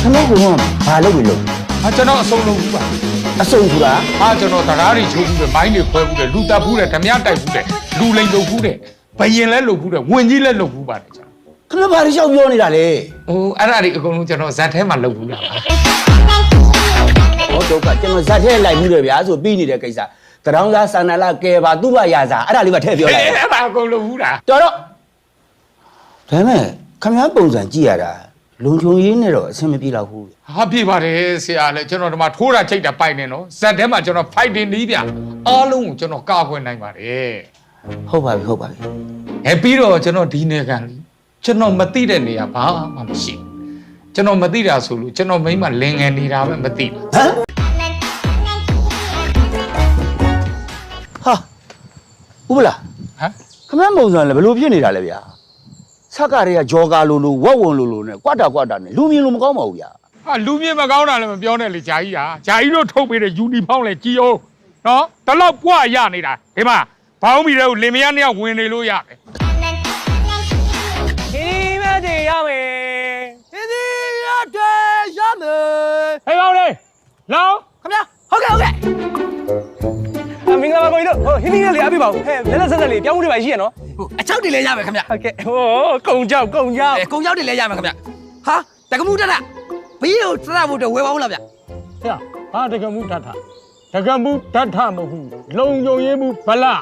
မင်းကဘာလုပ်ပြီးလို့ ဟာကျွန်တော်အစုံလုပ်ဘူးပါ အစုံဆိုတာ ဟာကျွန်တော်တရားတွေချိုးဘူးတယ်မိုင်းတွေခွဲဘူးတယ်လူတက်ဘူးတယ်ဓမြတိုက်ဘူးတယ်လူလိန်လုပ်ဘူးတယ်ဘယင်လည်းလုပ်ဘူးတယ်ဝင်ကြီးလည်းလုပ်ဘူးပါတယ်ကျွန်တော် ခမဘာလို့ရှောက်ပြောနေတာလဲ ဟိုအဲ့ဒါတွေအကုန်လုံးကျွန်တော်ဇက်ထဲမှာလုပ်ဘူးလားပါ ဟောဒုက္ခကျွန်တော်ဇက်ထဲလိုက်ဘူးတယ်ဗျာဆိုပြီးနေတဲ့ကိစ္စတရောင်းစားဆန္ဒလာကဲပါသူ့ဘရာစားအဲ့ဒါလေးပဲထည့်ပြောလိုက် အဲ့ဒါအကုန်လုပ်ဘူးလား တော်တော့ဒါမဲ့ခမပုံစံကြည့်ရတာလုံချုံရေးနဲ့တော့အဆင်မပြေတော့ဘူး ဟာပြပါတယ်ဆရာလည်းကျွန်တော်ဒီမှာထိုးတာချိတ်တာပိုက်နေနော်ဇက်ထဲမှာကျွန်တော် fighting နီးပြအားလုံးကိုကျွန်တော်ကာကွယ်နိုင်ပါတယ် ဟုတ်ပါပြီဟဲ့ ပြီးတော့ကျွန်တော်ဒီနေကန်လीကျွန်တော်မသိတဲ့နေရာဘာမှမရှိကျွန်တော်မသိတာဆိုလို့ကျွန်တော်မိမလင်ငယ်နေတာပဲမသိဘူး ဟမ်ဟာဥပလာ ဟမ် ခမပုံစံလည်းဘယ်လိုဖြစ်နေတာလဲဗျာဆက်ကတွေကဂျော်ကာလိုဝက်ဝုံလိုနဲ့ကွာတာနဲ့လူမြင်လို့မကောင်းပါဘူးဗျာ ဟာလူမြင်မကောင်းတာလည်းမပြောနဲ့လေဂျာကြီးဟာဂျာကြီးတို့ထုတ်ပေးတဲ့ယူနီဖောင်းလည်းကြီးအောင်နော်တလောက်ပွားရနေတာဒီမှာဘောင်းမီတွေကိုလင်မယားနှစ်ယောက်ဝင်နေလို့ရတယ် ဒီမဲ့တည်ရမယ် ဒီရတဲ့ရမယ် ဟေးကောင်းလေးလောင်း ခမဟုတ်ကဲ့ မင်္ဂလာပါကိုကြီးတို့ဟိုဟင်းလေးလေးအပြပါဦးဟဲ့လက်ဆက်လေးပြောင်းမှုတွေပါရှိရနော် အချောက်တွေလည်းရမယ်ခင်ဗျ ဟုတ်ကဲ့ဟိုကုံကြောက် ကုံချောက်တွေလည်းရမယ်ခင်ဗျဟာတက္ကမှုတက်တာဘီးကိုစရဖို့တော့ဝယ်ပါဦးလားဗျ ဟဲ့ဟာတကမှုတတ်တာတကမှုတတ်တာမဟုတ်ဘူးလုံယုံရေးမှုဗလာ